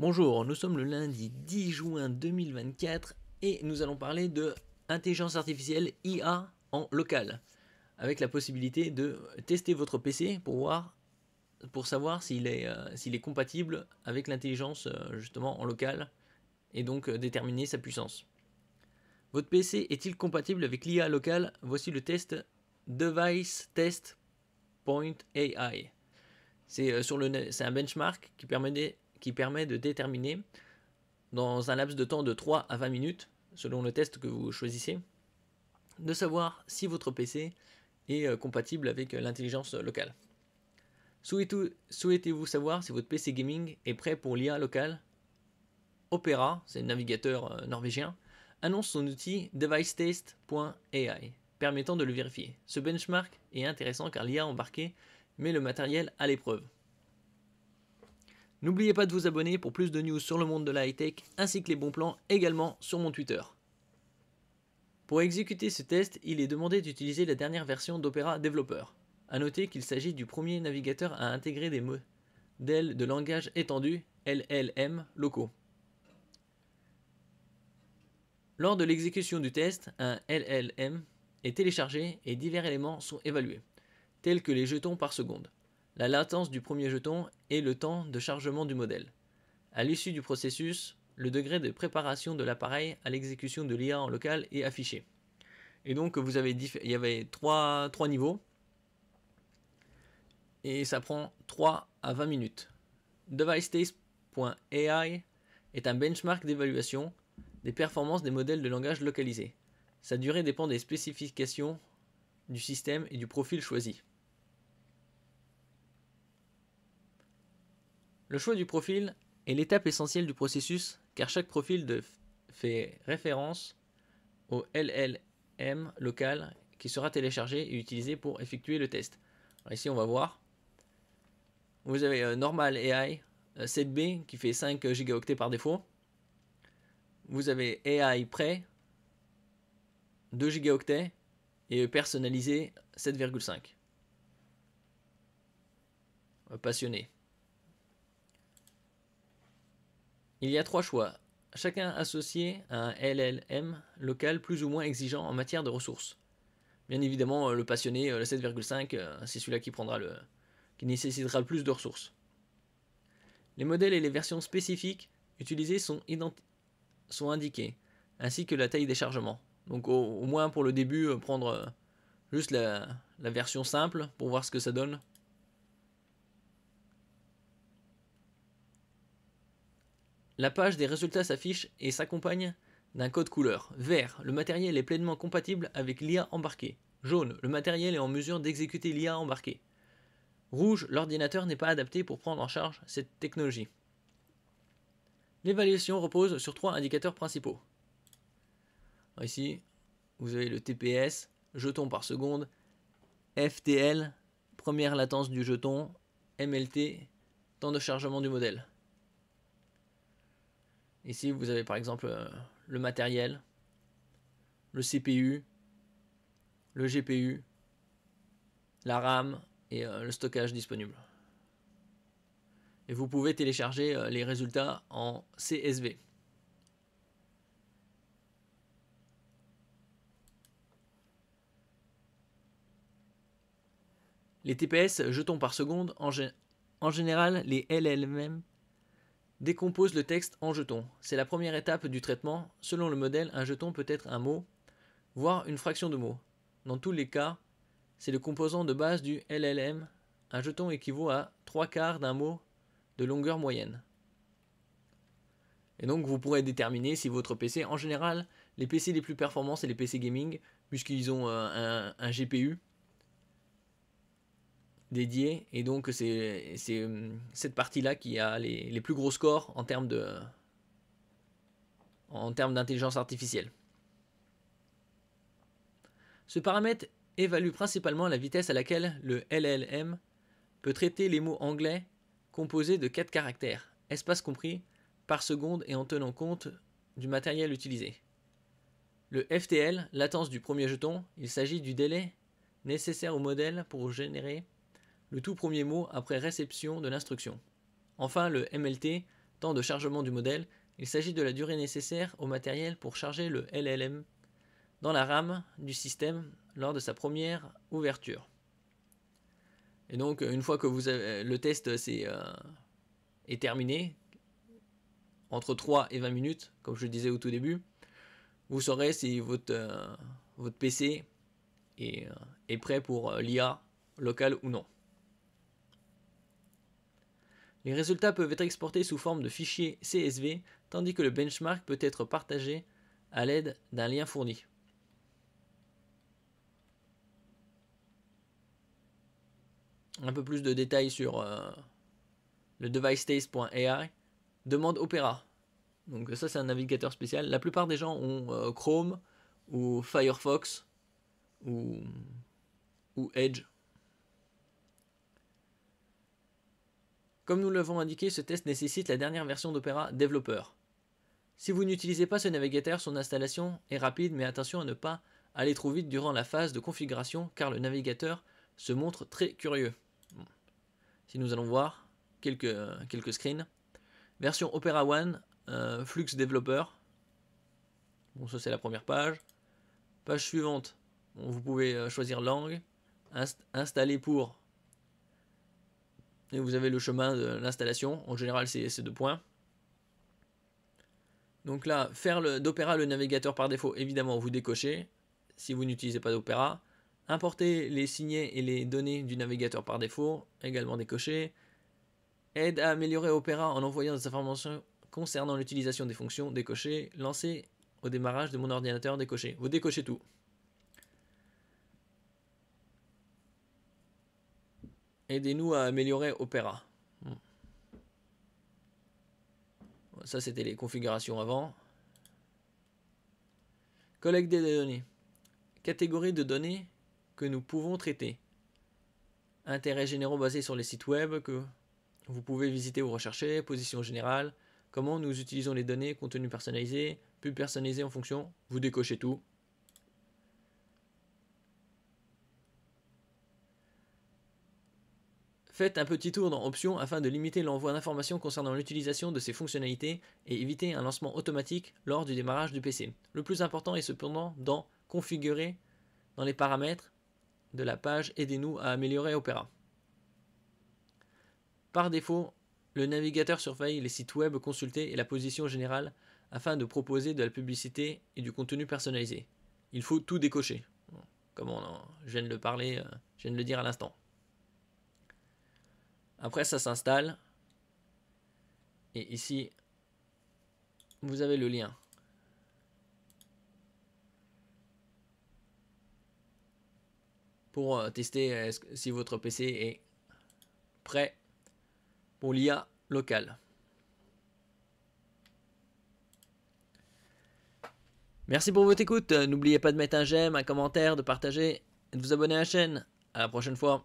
Bonjour, nous sommes le lundi 10 juin 2024 et nous allons parler de intelligence artificielle IA en local, avec la possibilité de tester votre PC pour savoir s'il est compatible avec l'intelligence justement en local et donc déterminer sa puissance. Votre PC est-il compatible avec l'IA locale? Voici le test Device Test.ai. C'est un benchmark qui permet de déterminer dans un laps de temps de 3 à 20 minutes, selon le test que vous choisissez, de savoir si votre PC est compatible avec l'intelligence locale. Souhaitez-vous savoir si votre PC gaming est prêt pour l'IA locale? Opera, c'est le navigateur norvégien, annonce son outil DeviceTest.ai, permettant de le vérifier. Ce benchmark est intéressant car l'IA embarquée met le matériel à l'épreuve. N'oubliez pas de vous abonner pour plus de news sur le monde de la high-tech, ainsi que les bons plans également sur mon Twitter. Pour exécuter ce test, il est demandé d'utiliser la dernière version d'Opera Developer. A noter qu'il s'agit du premier navigateur à intégrer des modèles de langage étendu, LLM, locaux. Lors de l'exécution du test, un LLM est téléchargé et divers éléments sont évalués, tels que les jetons par seconde, la latence du premier jeton et le temps de chargement du modèle. À l'issue du processus, le degré de préparation de l'appareil à l'exécution de l'IA en local est affiché. Et donc il y avait trois niveaux et ça prend 3 à 20 minutes. DeviceTest.ai est un benchmark d'évaluation des performances des modèles de langage localisés. Sa durée dépend des spécifications du système et du profil choisi. Le choix du profil est l'étape essentielle du processus car chaque profil fait référence au LLM local qui sera téléchargé et utilisé pour effectuer le test. Alors ici on va voir. Vous avez Normal AI 7B qui fait 5 gigaoctets par défaut. Vous avez AI Prêt 2 gigaoctets et personnalisé 7,5. Passionné. Il y a 3 choix, chacun associé à un LLM local plus ou moins exigeant en matière de ressources. Bien évidemment, le passionné, le 7,5, c'est celui-là qui nécessitera le plus de ressources. Les modèles et les versions spécifiques utilisées sont indiqués, ainsi que la taille des chargements. Donc au moins pour le début, prendre juste la version simple pour voir ce que ça donne. La page des résultats s'affiche et s'accompagne d'un code couleur. Vert, le matériel est pleinement compatible avec l'IA embarquée. Jaune, le matériel est en mesure d'exécuter l'IA embarquée. Rouge, l'ordinateur n'est pas adapté pour prendre en charge cette technologie. L'évaluation repose sur 3 indicateurs principaux. Alors ici, vous avez le TPS, jetons par seconde, FTL, première latence du jeton, MLT, temps de chargement du modèle. Ici, vous avez par exemple le matériel, le CPU, le GPU, la RAM et le stockage disponible. Et vous pouvez télécharger les résultats en CSV. Les TPS, jetons par seconde, en général, les LLM décompose le texte en jetons. C'est la première étape du traitement. Selon le modèle, un jeton peut être un mot, voire une fraction de mot. Dans tous les cas, c'est le composant de base du LLM. Un jeton équivaut à 3/4 d'un mot de longueur moyenne. Et donc vous pourrez déterminer si votre PC, en général, les PC les plus performants, c'est les PC gaming, puisqu'ils ont un GPU dédié, et donc c'est cette partie-là qui a les plus gros scores en termes d'intelligence artificielle. Ce paramètre évalue principalement la vitesse à laquelle le LLM peut traiter les mots anglais composés de 4 caractères, espace compris, par seconde et en tenant compte du matériel utilisé. Le FTL, latence du premier jeton, il s'agit du délai nécessaire au modèle pour générer le tout premier mot après réception de l'instruction. Enfin, le MLT, temps de chargement du modèle. Il s'agit de la durée nécessaire au matériel pour charger le LLM dans la RAM du système lors de sa première ouverture. Et donc, une fois que le test est terminé, entre 3 et 20 minutes, comme je le disais au tout début, vous saurez si votre PC est prêt pour l'IA locale ou non. Les résultats peuvent être exportés sous forme de fichiers CSV, tandis que le benchmark peut être partagé à l'aide d'un lien fourni. Un peu plus de détails sur le devicetaste.ai. Demande Opera. Donc ça c'est un navigateur spécial. La plupart des gens ont Chrome ou Firefox ou Edge. Comme nous l'avons indiqué, ce test nécessite la dernière version d'Opera Developer. Si vous n'utilisez pas ce navigateur, son installation est rapide, mais attention à ne pas aller trop vite durant la phase de configuration car le navigateur se montre très curieux. Bon. Si nous allons voir quelques screens. Version Opera One, Flux Developer. Bon, ça c'est la première page. Page suivante, bon, vous pouvez choisir langue, installer pour, et vous avez le chemin de l'installation. En général, c'est 2 points. Donc là, faire d'Opera le navigateur par défaut, évidemment, vous décochez si vous n'utilisez pas d'Opera. Importer les signets et les données du navigateur par défaut, également décoché. Aide à améliorer Opera en envoyant des informations concernant l'utilisation des fonctions, décoché. Lancer au démarrage de mon ordinateur, décoché. Vous décochez tout. Aidez-nous à améliorer Opera. Ça, c'était les configurations avant. Collecte des données. Catégorie de données que nous pouvons traiter. Intérêts généraux basés sur les sites web que vous pouvez visiter ou rechercher. Position générale. Comment nous utilisons les données. Contenu personnalisé. Pub personnalisé en fonction. Vous décochez tout. Faites un petit tour dans Options afin de limiter l'envoi d'informations concernant l'utilisation de ces fonctionnalités et éviter un lancement automatique lors du démarrage du PC. Le plus important est cependant d'en configurer dans les paramètres de la page Aidez-nous à améliorer Opera. Par défaut, le navigateur surveille les sites web consultés et la position générale afin de proposer de la publicité et du contenu personnalisé. Il faut tout décocher, comme je viens de le parler, je viens de le dire à l'instant. Après, ça s'installe. Et ici, vous avez le lien. Pour tester si votre PC est prêt pour l'IA locale. Merci pour votre écoute. N'oubliez pas de mettre un j'aime, un commentaire, de partager et de vous abonner à la chaîne. À la prochaine fois.